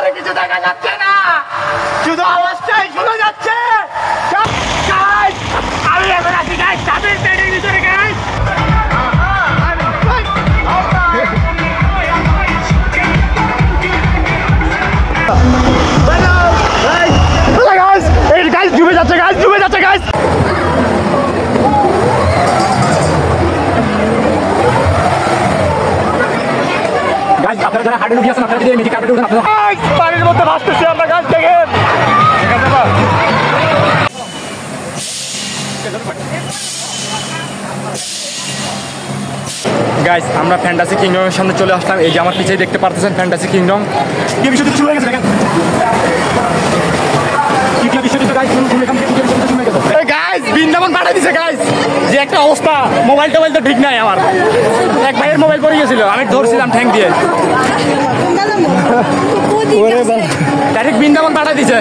ভিতরে কিছু দেখা যাচ্ছে না, শুধু আওয়াজটাই শোনা যাচ্ছে। আমি এখন আছি গাইস চাঁদের পেটের ভিতরে গাইস। ডুবে যাচ্ছে গাইস, ডুবে যাচ্ছে গাইস। আপনারা যারা হাডে ঢুকিয়েছেন আপনারা যদি মেডিকেল কার্পেটে উঠেন আপনারা পানির মধ্যে ভাসতেছি আমরা গাছ থেকে। গাইস আমরা ফ্যান্টাসি কিংডমের সামনে চলে আসলাম। এই যে আমার পিছিয়ে দেখতে পারতেছেন ফ্যান্টাসি কিংডম। কি বিষয় শুরু হয়ে গেছে দেখেন। বৃন্দাবন পাঠিয়ে দিছে গাইস, যে একটা অবস্থা। মোবাইল টোবাইল তো ঠিক নাই, আমার এক ভাইয়ের মোবাইল পড়ে গেছিল, আমি ধরছিলাম ঠ্যাং দিয়ে। ডাইরেক্ট বৃন্দাবন পাঠিয়ে দিছে,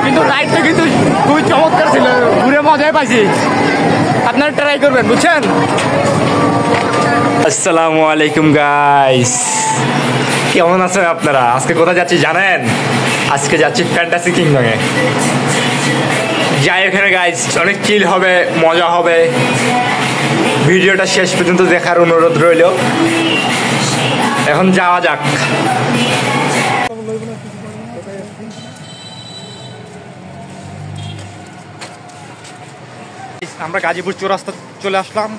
কিন্তু রাইডটা কিন্তু খুবই চমৎকার ছিল, ঘুরে মজাই পাইছি। আপনারা ট্রাই করবেন, বুঝছেন। আসসালামু আলাইকুম গাইস, কেমন আছেন আপনারা? আজকে কোথায় যাচ্ছি জানেন? আজকে যাচ্ছি ফ্যান্টাসি কিংডমে। যাই ওখানে গাইস, অনেক চিল হবে, মজা হবে। ভিডিওটা শেষ পর্যন্ত দেখার অনুরোধ রইল। এখন যাওয়া যাক। আমরা গাজীপুর চৌরাস্তা চলে আসলাম।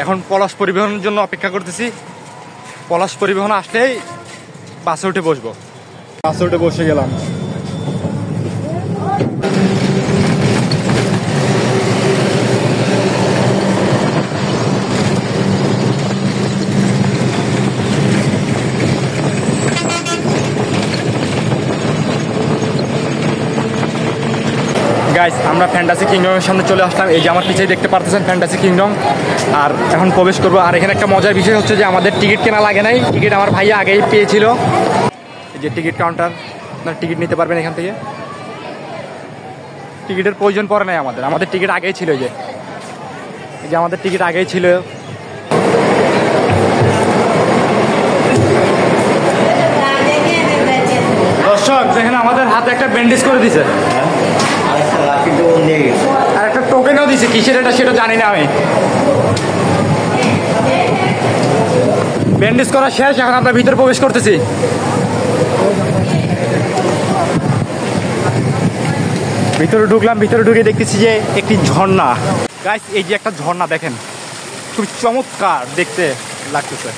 এখন পলাশ পরিবহনের জন্য অপেক্ষা করতেছি। পলাশ পরিবহন আসলেই বাসে উঠে বসবো। বাসে উঠে বসে গেলাম। গাইস আমরা ফ্যান্টাসি কিংডমের সামনে চলে আসলাম। এই যে আমার পিছিয়ে দেখতে পারতেছেন ফ্যান্টাসি কিংডম। আর এখন প্রবেশ করবো। আর এখানে একটা মজার বিষয় হচ্ছে যে আমাদের টিকিট কেনা লাগে নাই, টিকিট আমার ভাইয়া আগেই পেয়েছিল। এই যে টিকিট কাউন্টার, আপনারা টিকিট নিতে পারবেন এখান থেকে। টিকিটের প্রয়োজন পড়ে নাই আমাদের, আমাদের টিকিট আগেই ছিল। এই যে আমাদের টিকিট আগেই ছিল। দর্শক দেখেন আমাদের হাতে একটা ব্যান্ডেজ করে দিছে, আর একটা টোকেনও দিছে। কিসের এটা সেটা জানি না আমি। ব্যান্ডেজ করা শেষ, এখন আমরা ভিতরে প্রবেশ করতেছি। ভিতরে ঢুকলাম। ভিতরে ঢুকে দেখতেছি যে একটি ঝর্ণা। গাইস এই যে একটা ঝর্ণা দেখেন, খুব চমৎকার দেখতে লাগতেছে।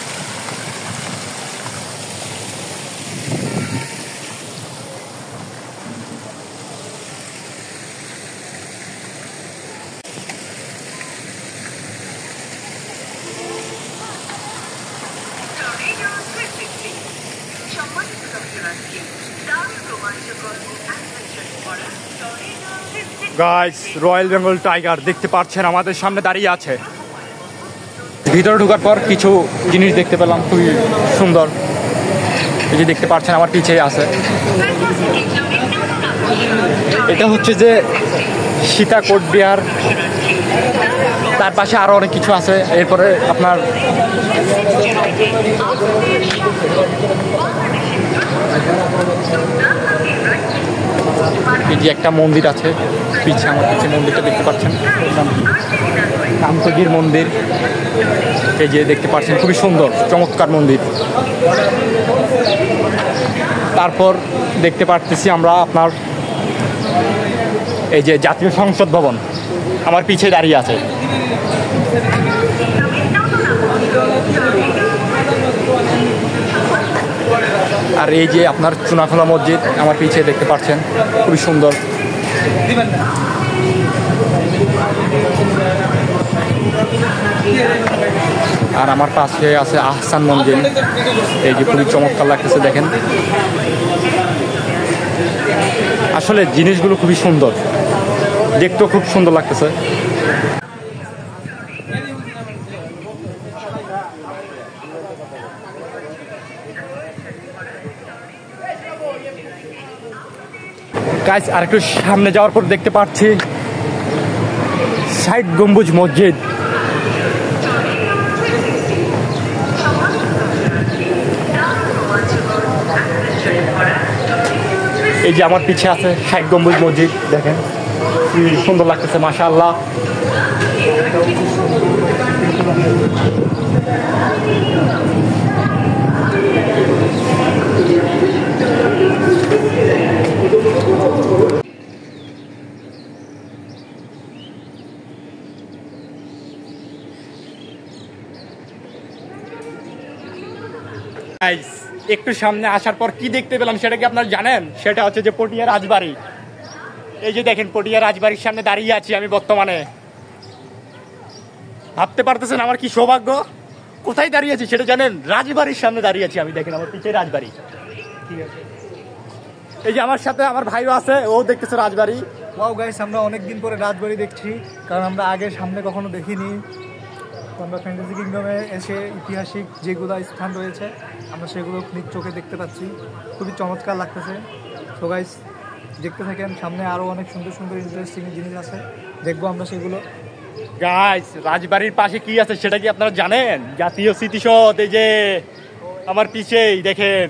গাইস রয়্যাল বেঙ্গল টাইগার দেখতে পাচ্ছেন আমাদের সামনে দাঁড়িয়ে আছে। ভিতরে ঢোকার পর কিছু জিনিস দেখতে পেলাম, খুবই সুন্দর। এই যে দেখতে পাচ্ছেন আমার পিছিয়ে আছে, এটা হচ্ছে যে সীতাকোট বিহার। তার পাশে আরো অনেক কিছু আছে। এরপরে আপনার এই যে একটা মন্দির আছে পিছিয়ে, আমার পিছিয়ে মন্দিরটা দেখতে পাচ্ছেন, কান্তগির মন্দির। এই যে দেখতে পাচ্ছেন খুবই সুন্দর চমৎকার মন্দির। তারপর দেখতে পাচ্ছি আমরা আপনার এই যে জাতীয় সংসদ ভবন আমার পিছিয়ে দাঁড়িয়ে আছে। আর এই যে আপনার চুনাখোলা মসজিদ আমার পিছিয়ে দেখতে পাচ্ছেন, খুবই সুন্দর। আর আমার পাশে আছে আহসান মঞ্জিল। এই যে খুবই চমৎকার লাগতেছে দেখেন। আসলে জিনিসগুলো খুবই সুন্দর, দেখতেও খুব সুন্দর লাগতেছে। গাইস আর একটু সামনে যাওয়ার পর দেখতে পাচ্ছি ষাট গম্বুজ মসজিদ। এই যে আমার পিছে আছে 60 গম্বুজ মসজিদ, দেখেন কি সুন্দর লাগতেছে মাশাআল্লাহ। একটু সামনে আসার পর কি দেখতে পেলাম সেটা কি আপনারা জানেন? সেটা হচ্ছে যে পটিয়া রাজবাড়ি। এই যে দেখেন পটিয়া রাজবাড়ির সামনে দাঁড়িয়ে আছি আমি বর্তমানে। ভাবতে পারতেছেন আমার কি সৌভাগ্য, কোথায় দাঁড়িয়ে আছি সেটা জানেন? রাজবাড়ির সামনে দাঁড়িয়ে আছি আমি। দেখেন আমার পিছে রাজবাড়ি, ঠিক আছে। এই যে আমার সাথে আমার ভাইও আছে, ও দেখতেছে রাজবাড়ি। ওয়াও গাইস, আমরা অনেকদিন পরে রাজবাড়ি দেখছি, কারণ আমরা আগে সামনে কখনো দেখিনি। আমরা ফ্যান্টাসি কিংডমে এসে ঐতিহাসিক যেগুলো স্থান রয়েছে আমরা সেগুলো নিজ চোখে দেখতে পাচ্ছি, খুবই চমৎকার লাগতেছে। সো গাইস দেখতে থাকেন, সামনে আরও অনেক সুন্দর সুন্দর ইন্টারেস্টিং জিনিস আছে, দেখবো আমরা সেগুলো। গাইস রাজবাড়ির পাশে কি আছে সেটা কি আপনারা জানেন? জাতীয় স্মৃতিসৌধ। এই যে আমার পিছেই দেখেন,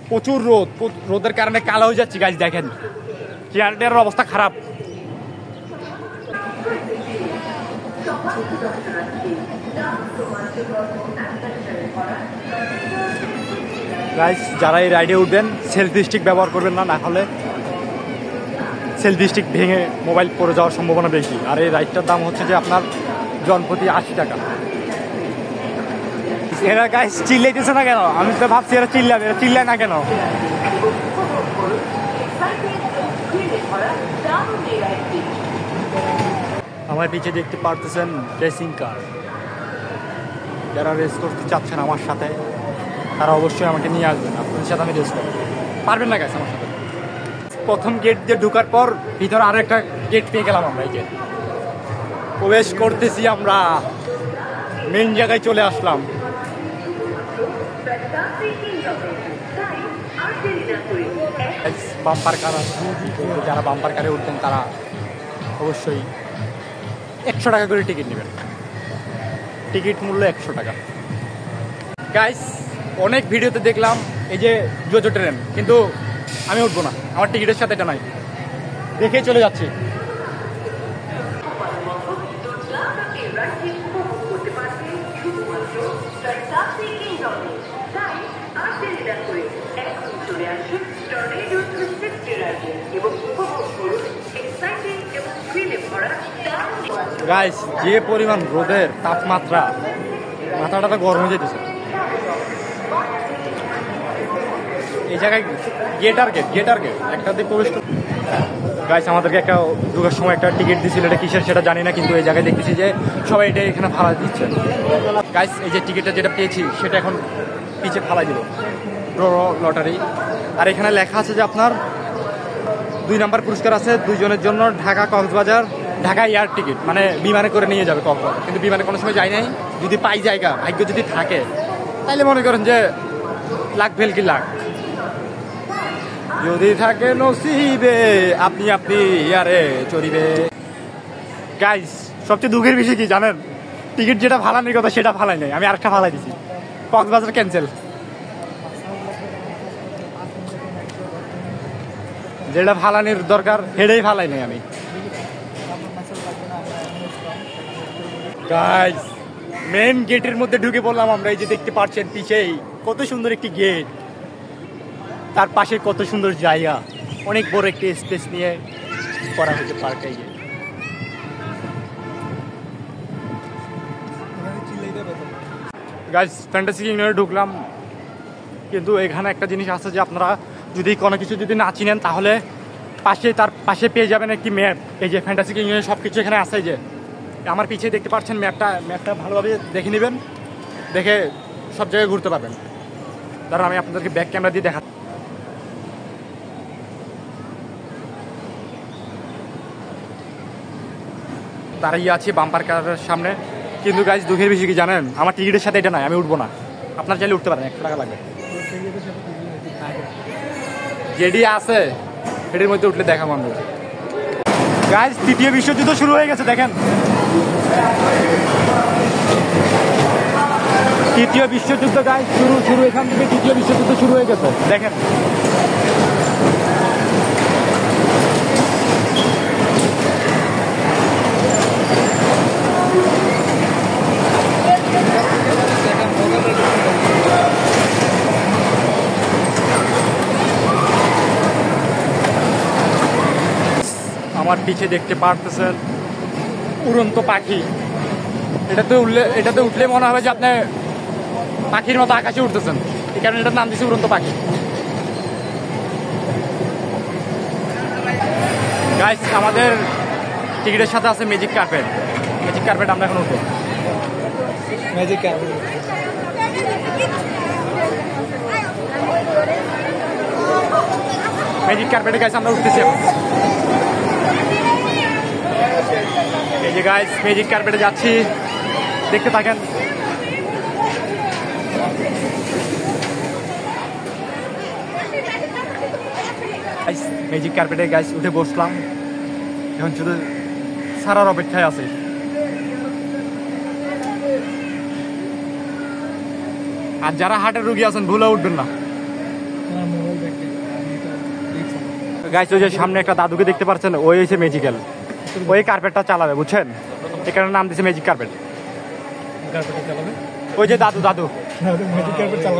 প্রচুর রোদ, রোদের কারণে কালো হয়ে যাচ্ছে গাইস। দেখেন চেয়ারটার অবস্থা খারাপ। গাইস যারা এই রাইডে উঠবেন সেলফি স্টিক ব্যবহার করবেন না, না হলে সেলফি স্টিক ভেঙে মোবাইল পড়ে যাওয়ার সম্ভাবনা বেশি। আর এই রাইডটার দাম হচ্ছে যে আপনার জনপ্রতি 80 টাকা। এরা গাইস চিল্লাইতেছে না কেন? আমি তো ভাবছি এরা চিল্লাবে, এরা চিল্লায় না কেন? আমার পিছে দেখতে পারতেছেন রেসিং কার। যারা রেস করতে চাচ্ছেন আমার সাথে তারা অবশ্যই আমাকে নিয়ে আসবেন, আপনাদের সাথে আমি রেস করব। পারবেন না গাইস আমার সাথে? প্রথম গেট দিয়ে ঢোকার পর ভিতরে আরো একটা গেট পেয়ে গেলাম আমরা। এই যে প্রবেশ করতেছি আমরা, মেইন জায়গায় চলে আসলাম। বাম্পার কার, যারা বাম্পার কারে উঠবেন তারা অবশ্যই 100 টাকা করে টিকিট নেবেন। টিকিট মূল্য 100 টাকা। গাইস অনেক ভিডিওতে দেখলাম এই যে জোজো ট্রেন, কিন্তু আমি উঠবো না, আমার টিকিটের সাথে এটা নাই, দেখেই চলে যাচ্ছি। গাইস যে পরিমাণ রোদের তাপমাত্রা, মাথাটা তো গরম হয়ে যেতেছে। এই জায়গায় গেট একটা দিয়ে প্রবেশ করতে। গাইস আমাদেরকে একটা ঢোকার সময় একটা টিকিট দিয়েছিল, এটা কিসের সেটা জানি না, কিন্তু এই জায়গায় দেখতেছি যে সবাই এটা এখানে ফালাই দিচ্ছে। গাইস এই যে টিকিটটা যেটা পেয়েছি সেটা এখন পিছে ফালাই দিল, ড্র লটারি। আর এখানে লেখা আছে যে আপনার 2 নাম্বার পুরস্কার আছে 2 জনের জন্য, ঢাকা কক্সবাজার, ঢাকা এয়ার টিকিট, মানে বিমানে করে নিয়ে যাবে কক্সবাজার। কিন্তু বিমানে কোনো সময় যাই নাই, যদি পাই জায়গা, ভাগ্য যদি থাকে তাইলে মনে করেন যে লাখ ভেল কি লাখ, যদি থাকে নসিবে আপনি ইয়ারে চড়িবে। গাইস সবচেয়ে দুঃখের বিষয় কি জানেন? টিকিট যেটা ফালানোর কথা সেটা ফালাই নাই, আমি আরেকটা ফালাই দিছি, কক্সবাজার ক্যান্সেল। যেটা ফালানোর দরকার সেটাই ফালাই নাই আমি। গাইস মেন গেটের মধ্যে ঢুকে পড়লাম আমরা। এই যে দেখতে পাচ্ছেন পিছেই কত সুন্দর একটি গেট, তার পাশে কত সুন্দর জায়গা, অনেক বড় একটি স্পেস নিয়ে করা হয়েছে পার্কটা। এই গাইস ফ্যান্টাসি কিংডমে ঢুকলাম, কিন্তু এখানে একটা জিনিস আছে যে আপনারা যদি কোনো কিছু যদি না চিনেন তাহলে তার পাশে পেয়ে যাবেন একটি ম্যাপ। এই যে ফ্যান্টাসি কিংডমে সব কিছু এখানে আছে। যে আমার পিছিয়ে দেখতে পাচ্ছেন ম্যাপটা ভালোভাবে দেখে নেবেন, দেখে সব জায়গায় ঘুরতে পারবেন। তারপর আমি আপনাদেরকে ব্যাক ক্যামেরা দিয়ে দেখা দাঁড়িয়ে আছি বাম্পার কারের সামনে। কিন্তু গাইস দুঃখের বিষয় কি জানেন? আমার টিকিটের সাথে এটা নাই, আমি উঠবো না। আপনার চাইলে উঠতে পারেন, 100 টাকা লাগবে। যেটি আছে এটির মধ্যে উঠলে দেখা বন্ধ। গাইস তৃতীয় বিশ্বযুদ্ধ শুরু হয়ে গেছে, দেখেন। তৃতীয় বিশ্বযুদ্ধ গাইস শুরু এখান থেকে তৃতীয় বিশ্বযুদ্ধ শুরু হয়ে গেছে দেখেন। আমার পিছে দেখতে পারতেছেন উড়ন্ত পাখি। এটাতে উঠলে মনে হবে যে আপনি পাখির মতো আকাশে উঠতেছেন, এই কারণে এটার নাম দিচ্ছে উড়ন্ত পাখি। গাইস আমাদের টিকিটের সাথে আছে ম্যাজিক কার্পেট। ম্যাজিক কার্পেট আমরা এখন উঠবো। ম্যাজিক কার্পেট ম্যাজিক কার্পেটে গাইস আমরা উঠতেছি এখন। এই যে গাইস ম্যাজিক কার্পেটে যাচ্ছি, দেখতে থাকেন। ম্যাজিক কার্পেটে গাইস উঠে বসলাম, এখন শুধু সারার অপেক্ষায় আছে। আর যারা হার্টের রোগী আছেন ভুলে উঠবেন না গাইস। ওই যে সামনে একটা দাদুকে দেখতে পাচ্ছেন, ওই হচ্ছে ম্যাজিক্যাল, ওই কার্পেটটা চালাবে বুঝছেন, এখানে নাম দিচ্ছে ম্যাজিক কার্পেট। ওই যে দাদু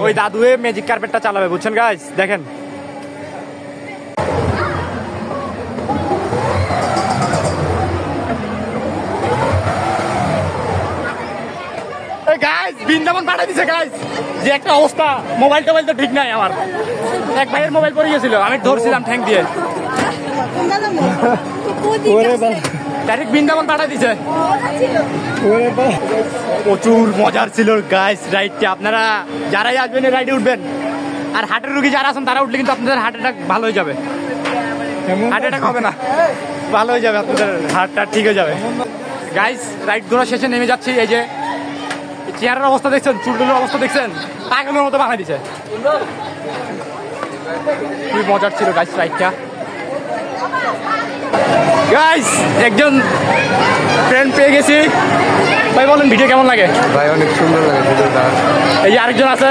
ওই দাদু ম্যাজিক কার্পেটটা চালাবে বুঝছেন গাইস। দেখেন গাইস বৃন্দাবন পাঠিয়ে দিছে গাইস, যে একটা অবস্থা। মোবাইল টোবাইল তো ঠিক নাই, আমার এক ভাইয়ের মোবাইল পড়ে গেছিল, আমি ধরছিলাম ঠ্যাং দিয়ে, ডাইরেক্ট বৃন্দাবন পাঠিয়ে দিছে। প্রচুর মজার ছিল গাইস রাইডটা। আপনারা যারাই আসবেন এই রাইডে উঠবেন। আর হার্টের রোগী যারা আছেন তারা উঠলে কিন্তু আপনাদের হার্ট অ্যাটাক ভালো হয়ে যাবে। হার্ট অ্যাটাক হবে না, ভালো হয়ে যাবে, আপনাদের হার্টটা ঠিক হয়ে যাবে। গাইস রাইড ঘোরা শেষে নেমে যাচ্ছি। এই যে চেয়ারের অবস্থা দেখছেন, চুলগুলোর অবস্থা দেখছেন, পাগলের মতো বানাই দিছে। খুবই মজার ছিল গাইস রাইডটা। গাইস একজন ফ্রেন্ড পেয়ে গেছি। ভাই বলেন ভিডিও কেমন লাগে? ভাই অনেক সুন্দর লাগে ভিডিওটা। এই যে আরেকজন আছে,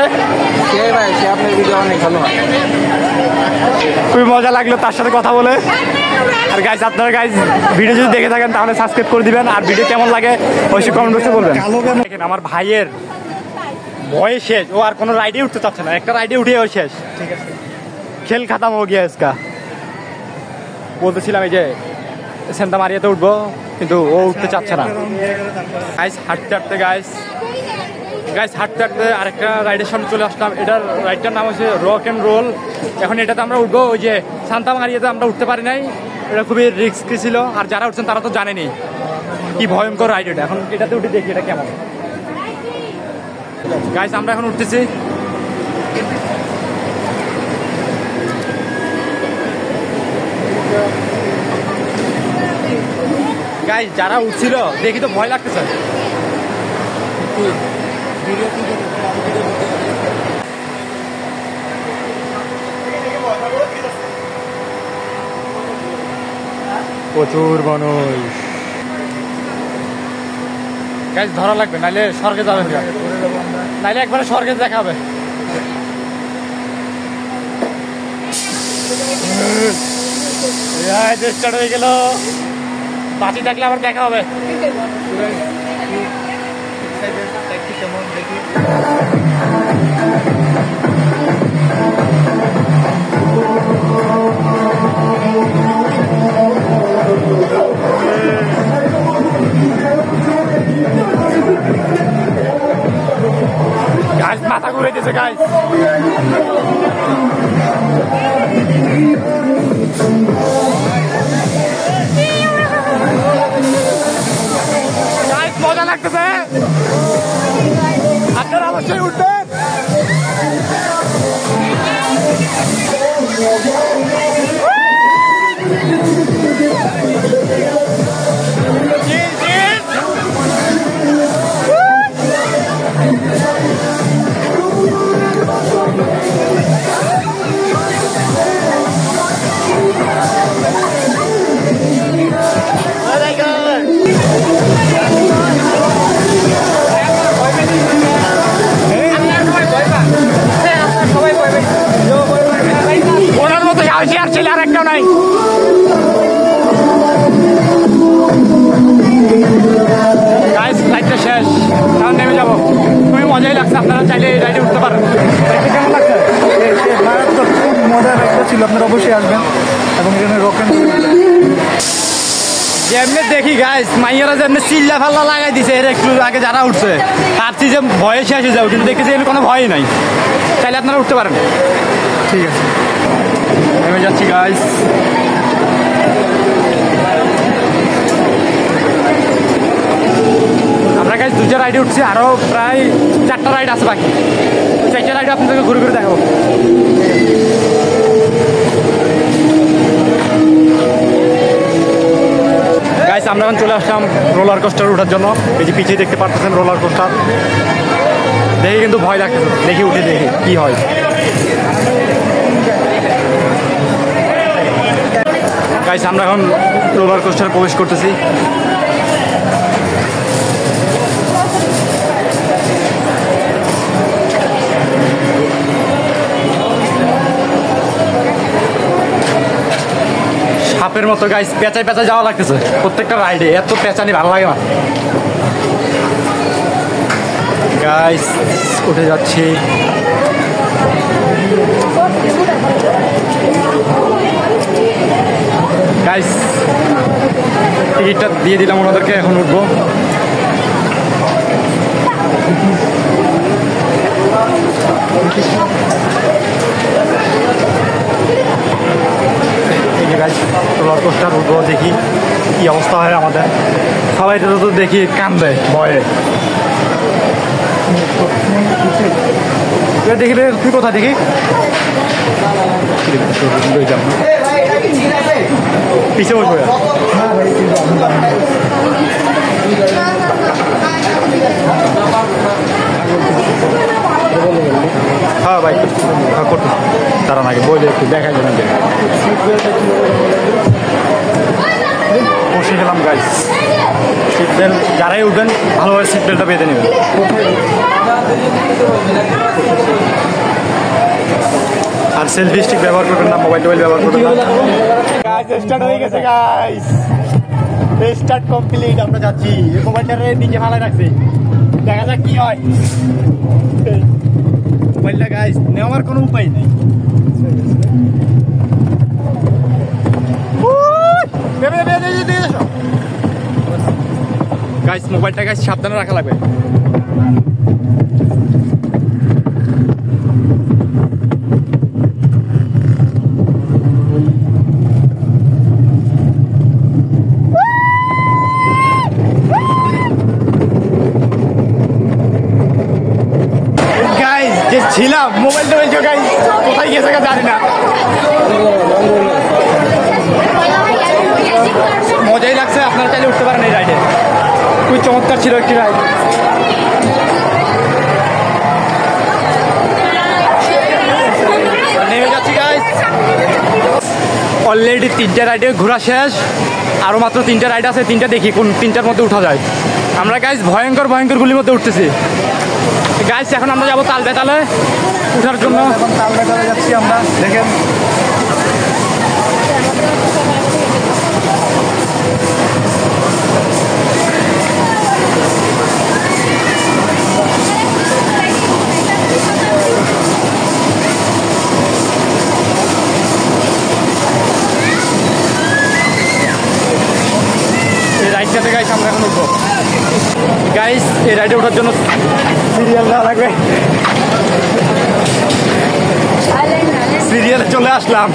ভাই সে আপনার ভিডিও অনেক ভালো হয়। খুবই মজা লাগলো তার সাথে কথা বলে। আর গাইস আপনারা গাইস ভিডিও যদি দেখে থাকেন তাহলে সাবস্ক্রাইব করে দিবেন। আর ভিডিও কেমন লাগে অবশ্যই কমেন্ট বক্সে বলবেন। দেখেন আমার ভাইয়ের ভয়ে শেষ, ও আর কোনো রাইডে উঠতে চাচ্ছে না, একটা রাইডে উঠে ও শেষ। ঠিক আছে, খেল খাতাম হো গিয়া ইসকা। বলতেছিলাম এই যে সেন্টা মারিয়াতে উঠবো, কিন্তু ও উঠতে চাচ্ছে না। গাইস হাঁটতে হাঁটতে হাঁটতে হাঁটতে আরেকটা রাইডের সামনে চলে আসলাম। এটার রাইডটার নাম হচ্ছে রক অ্যান্ড রোল। এখন এটাতে আমরা উঠবো। ওই যে সান্তা মারিয়াতে আমরা উঠতে পারি নাই, এটা খুবই রিস্কি ছিল। আর যারা উঠছেন তারা তো জানেনি কি ভয়ঙ্কর রাইড এটা। এখন এটাতে উঠে দেখি এটা কেমন। গাইস আমরা এখন উঠতেছি। গাইস যারা উঠছিল দেখি তো ভয় লাগতেছে। প্রচুর মানুষ। গাইস ধরা লাগবে, নাইলে স্বর্গে যাবেন, নাইলে একবারে স্বর্গে দেখা হবে। স্টার্ট হয়ে গেল, বাঁচি থাকলে আবার দেখা হবে। গাইস মাথা ঘুরে দিয়েছে গাইস। মজা লাগতেছে, আপনারা অবশ্যই উঠবেন। দেখি গাইস মাইয়ারা যেমনি চিল্লা ফাল্লা লাগাই দিছে এর একটু আগে যারা উঠছে তার যে ভয়ে শেষ হয়ে যাও, কিন্তু দেখতেছি এর কোনো ভয় নাই, চাইলে আপনারা উঠতে পারেন। ঠিক আছে, নেমে যাচ্ছি গাইস। আমরা গাইস 2টা রাইডে উঠছি, আরো প্রায় 4টা রাইড আছে বাকি। 4টা রাইড আপনাদেরকে ঘুরে ঘুরে দেখাবো। গাইস আমরা এখন চলে আসলাম রোলার কোস্টার ওঠার জন্য। এই যে পিছিয়ে দেখতে পাচ্ছেন রোলার কোস্টার, দেখে কিন্তু ভয় লাগছে, দেখি উঠে দেখি কি হয়। গাইস আমরা এখন রোলার কোস্টারে প্রবেশ করতেছি। সাপের মতো গাইস পেঁচায় পেঁচায় যাওয়া লাগতেছে প্রত্যেকটা রাইডে, এত পেঁচানি ভালো লাগে না। গাইস উঠে যাচ্ছি। গাইস টিকিটটা দিয়ে দিলাম ওনাদেরকে, এখন উঠবো। এই যে গাইস রোলার কোস্টার উঠবো, দেখি কি অবস্থা হয় আমাদের। সবাই তো দেখি কান্দে ভয়ে। দেখি তুই কোথায় দেখি পিছিয়ে বসবো। হ্যাঁ ভাই করতে তারা নাকি বইলে একটু দেখাই যাবেন। বসে গেলাম গাইস। সিট বেল্ট যারাই উঠবেন ভালোভাবে সিট বেল্টটা বেঁধে নেবেন। আর সেলফি স্টিক ব্যবহার করবেন না, মোবাইল টোবাইল ব্যবহার করবেন না। গাইস স্টার্ট হয়ে গেছে গাইস, স্টার্ট কমপ্লিট। আমরা যাচ্ছি, মোবাইলটারে নিচে ভালো রাখছি, দেখা যাক কি হয়। মোবাইলটা গাইস নেওয়ার কোনো উপায় নেই। গাইস মোবাইলটা গাইস সাবধানে রাখা লাগবে। গাইস যে ছিলাম মোবাইল টোবাইল গাইস কোথায় গেছে জানি না। মজাই লাগছে, আপনারা চাইলে উঠতে পারেন এই রাইডে, খুবই চমৎকার ছিল একটি রাইড। নেমে যাচ্ছি গাইস। অলরেডি 3টা রাইডে ঘোরা শেষ, আরও মাত্র 3টা রাইড আছে। 3টা দেখি কোন 3টার মধ্যে উঠা যায়। আমরা গাইস ভয়ঙ্কর ভয়ঙ্কর গুলির মধ্যে উঠতেছি গাইস। এখন আমরা যাবো তাল বেতালে উঠার জন্য। এখন তাল বেতালে যাচ্ছি আমরা, দেখেন। এই রাইডটাতে গাইস আমরা এখন উঠবো গাইস। এই রাইডে ওঠার জন্য সিরিয়াল দেওয়া লাগবে। সিরিয়ালে চলে আসলাম।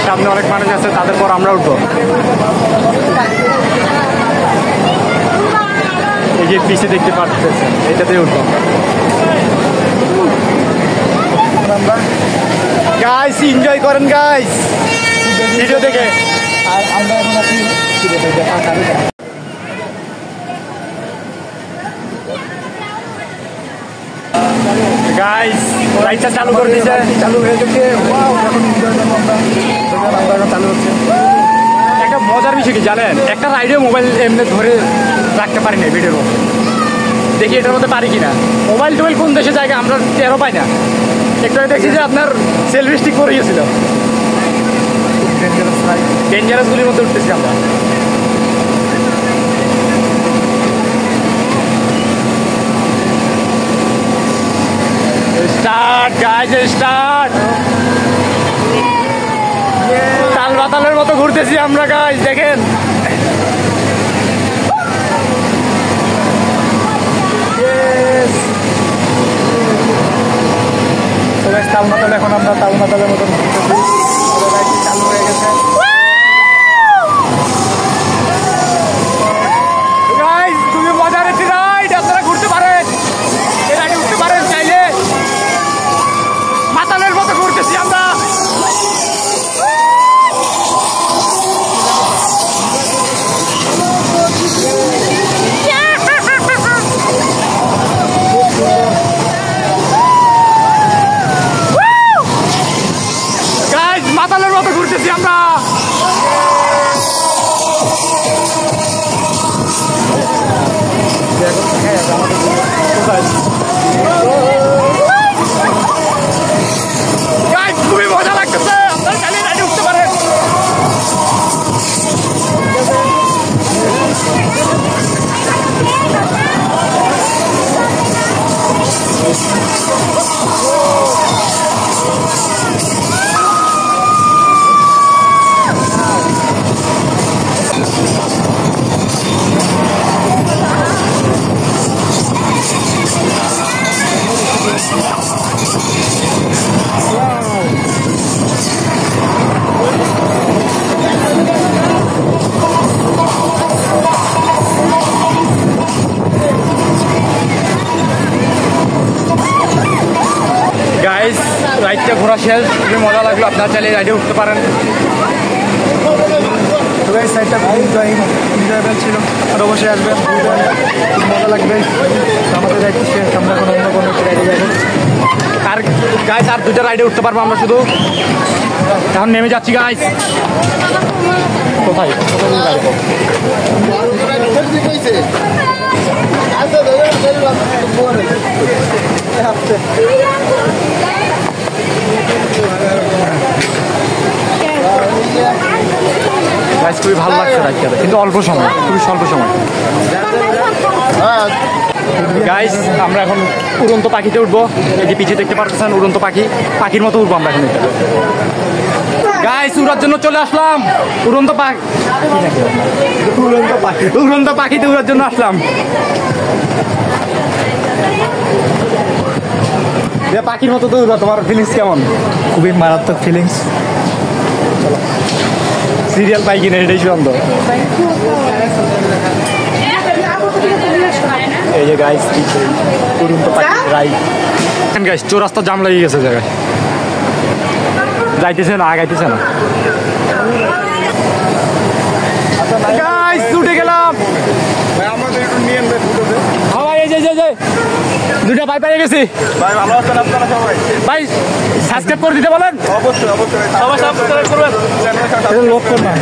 সামনে অনেক মানুষ আছে, তাদের পর আমরা উঠবো। এই যে পিছিয়ে দেখতে পাচ্ছেন, এটাতেই উঠবো। গাইস এনজয় করেন গাইস ভিডিও দেখে। আর আমরা এখন আছি গাইস লাইটটা চালু করে দিয়েছে, চালু হয়ে গেছে। ওয়াও, এখন এনজয় করবো আমরা। দেখেন আমরা এখন চালু হচ্ছে। একটা মজার বিষয় কি জানেন, একটা রাইডে মোবাইল এমনি ধরে রাখতে পারি না ভিডিওর মধ্যে। দেখি এটার মধ্যে পারি কিনা। মোবাইল টোবাইল কোন দেশে জায়গা আমরা টেরও পাই না। একটু দেখছি যে আপনার সেলফি স্টিক পরে গেছিল। ডেঞ্জারাস গুলির মধ্যে উঠতেছি আমরা। Start guys, start. তাল বাতালের মতো ঘুরতেছি আমরা গাইস, দেখেন। তাল মাতাল, এখন আমরা তাল মাতালের মতন ঘুরতেছি। চালু হয়ে গেছে। গাইস তুমি মজার একটি রাইড, আপনারা ঘুরতে পারেন, এই রাইডে উঠতে পারেন চাইলে। মাতালের মতো ঘুরতেছি আমরা। গাইস মাতালের মতো ঘুরতেছি আমরা। গাইস খুবই মজা লাগতেছে, আপনারা চাইলে রাইডে উঠতে পারেন। গাইস রাইডটা ঘোরা শেষ, খুবই মজা লাগলো, আপনারা চাইলে রাইডে উঠতে পারেন। তো গাইস সাইডটা খুব এনজয়েবল ছিল, আর অবশ্যই আসবেন, খুব মজা লাগবে। তো আমাদের রাইড শেষ, আমরা এখন অন্য কোনো একটি রাইডে যাবো। আর গাইস আর দুইটা রাইডে উঠতে পারবো আমরা শুধু। এখন নেমে যাচ্ছি গাইস। কোথায় গাইস খুবই ভালো লাগছে রাইডটা, কিন্তু অল্প সময়, খুবই স্বল্প সময়। গাইস আমরা এখন উড়ন্ত পাখিতে উঠবো। এই যে পিছিয়ে দেখতে পাচ্ছেন উড়ন্ত পাখি, পাখির মতো উঠবো আমরা এখন। গাইস উড়ার জন্য চলে আসলাম, উড়ন্ত পাখি, উড়ন্ত পাখিতে উড়ার জন্য আসলাম। পাখির মতো তো উড়া, তোমার ফিলিংস কেমন? খুবই মারাত্মক ফিলিংস। সিরিয়াল পাই কিনা এটাই চূড়ান্ত। এই যে গাইস উড়ন্ত পাখি রাইড। গাইস চৌরাস্তা জাম লেগে গেছে জায়গায়, যাইতেছে না, আগাইতেছে না। গাইস উঠে গেলাম। হ্যাঁ ভাই, এই যে দুটা ভাই পেয়ে গেছি। ভাই ভালো আছেন আপনারা সবাই? ভাই সাবস্ক্রাইব করে দিতে বলেন। অবশ্যই অবশ্যই সবাই সাবস্ক্রাইব করবেন। লক কর না,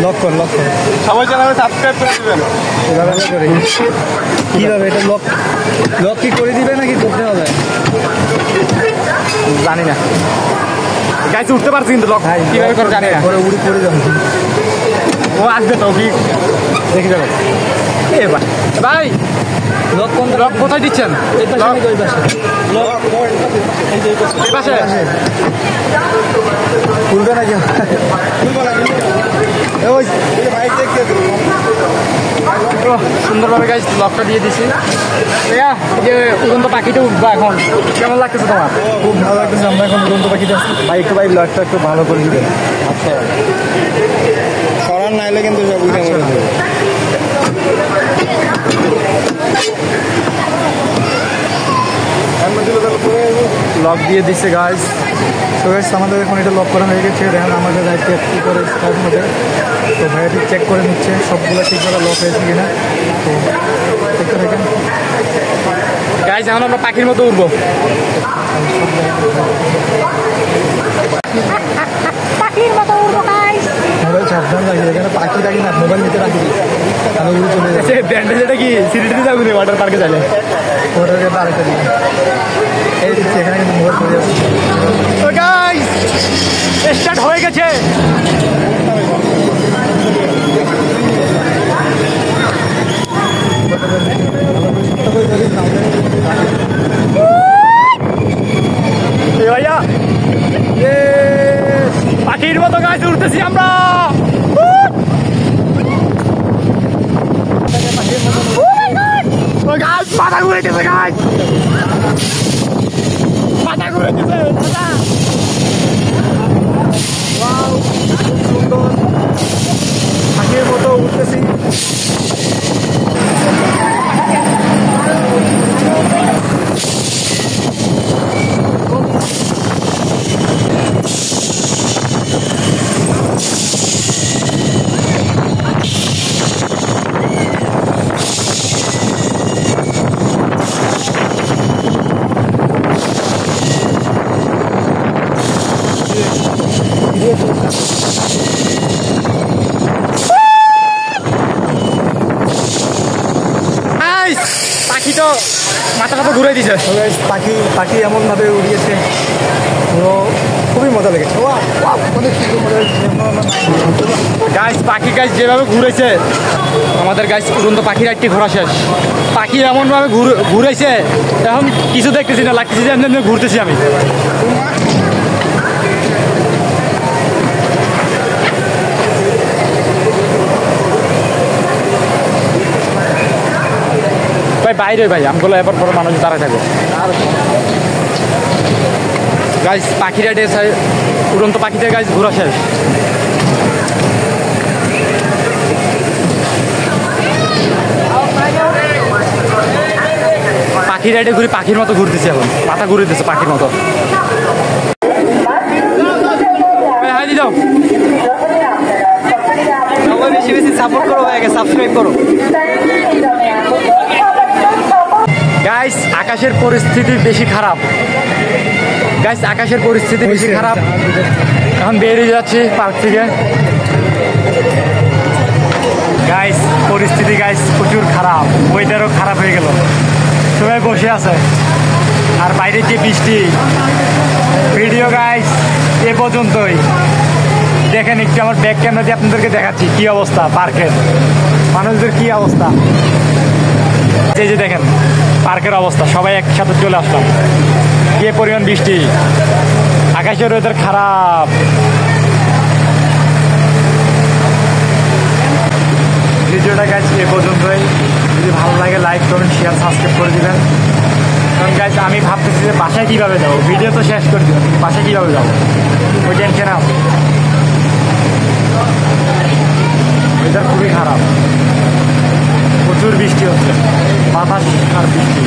লক কর, লক কর। সবাই চ্যানেলে সাবস্ক্রাইব করে দিবেন। কিভাবে এটা লক, লক কি করে দিবে নাকি করতে হবে? জানি না গাইস, উঠতে পারছি কিন্তু লক কিভাবে করে জানি না। পরে উড়ি পড়ে যাবে। ও আসবে তো, কি দেখি যাবে। এ ভাই ভাই লক কোন লক কোথায় দিচ্ছেন? এই পাশে নাকি ওই পাশে? লক এই পাশে খুলবে নাকি? ওই বাইক দেখতে সুন্দরভাবে গাইস লকটা দিয়ে দিছি। ভাইয়া এই যে উড়ন্ত পাখিতে উঠবো এখন, কেমন লাগতেছে তোমার? খুব ভালো লাগতেছে। আমরা এখন উড়ন্ত পাখিতে আসছি। ভাই একটু ভাই লকটা একটু ভালো করে দিবেন। আচ্ছা সরান নাইলে কিন্তু সব উঠে মরে যাবে। লক দিয়ে দিচ্ছে গাইস। তো গাইস আমাদের এখন এটা লক করা হয়ে গেছে। দেখেন আমাদের রাইডটা কী করে স্টার্ট হবে। তো ভাইয়াটি চেক করে নিচ্ছে সবগুলো ঠিকভাবে লক হয়েছে কিনা। তো চেক করে দেখেন গাইস এখন আমরা পাখির মতো উঠবো। পাখির মতো উড়বো গাইস। মোবাইল সাবধান রাখি, এখানে পাখি রাখি না, মোবাইল নিতে রাখি, তাহলে উড়ে চলে যাচ্ছে। ব্যান্ডেজ এটা কি সিরিটিতে যাবো নি ওয়াটার পার্কে চাইলে? ওটাকে আরেকটা দিন এই দিচ্ছে, এখানে কিন্তু মোবাইল পড়ে যাচ্ছে। তো গাইস স্টার্ট হয়ে গেছে। উঠতেছি আমরা। মাথা ঘুরে গেছে গাছ, মাথা ঘুরে গেছে। খুব সুন্দর পাখির মতো উঠতেছি। পাখি তো মাথাটা তো ঘুরে দিছে। পাখি এমনভাবে উড়িয়েছে, পুরো খুবই মজা লেগেছে। অনেক সুন্দর গাইস পাখি গাছ যেভাবে ঘুরেছে আমাদের গাছ উড়ন্ত পাখির একটি ঘোরা শেষ। পাখি এমনভাবে ঘুরেছে এখন কিছু দেখতেছি না, লাগতেছি যে এমনি ঘুরতেছি আমি। ভাই বাইরে ভাই আমগুলো এবার পরে মানুষ দাঁড়ায় থাকবো। গাছ পাখিরা উড়ন্ত পাখিদের গাছ ঘোরা শেষ। পাখি রাইডে ঘুরে পাখির মতো ঘুরতেছে, এখন মাথা ঘুরে দিচ্ছে পাখির মতো। বেশি বেশি সাপোর্ট করো, সাবস্ক্রাইব করো। গাইস আকাশের পরিস্থিতি বেশি খারাপ, গাইস আকাশের পরিস্থিতি বেশি খারাপ। এখন বেরিয়ে যাচ্ছি পার্ক থেকে। গাইস পরিস্থিতি গাইস প্রচুর খারাপ, ওয়েদারও খারাপ হয়ে গেল, সবাই বসে আছে আর বাইরে যে বৃষ্টি। ভিডিও গাইস এ পর্যন্তই। দেখেন একটু আমার ব্যাক ক্যামেরা দিয়ে আপনাদেরকে দেখাচ্ছি কি অবস্থা পার্কের, মানুষদের কি অবস্থা। এই যে দেখেন পার্কের অবস্থা, সবাই একসাথে চলে আসলাম। কি পরিমাণ বৃষ্টি, আকাশের ওয়েদার খারাপ। ভিডিওটা গাইজ এ পর্যন্তই। যদি ভালো লাগে লাইক কমেন্ট শেয়ার সাবস্ক্রাইব করে দিবেন। কারণ গাইজ আমি ভাবতেছি যে বাসায় কীভাবে যাবো, ভিডিও তো শেষ করে দিবেন, বাসায় কীভাবে যাবো ওই টেনশন আছে। ওয়েদার খুবই খারাপ, প্রচুর বৃষ্টি হচ্ছে, বাতাস আর বৃষ্টি।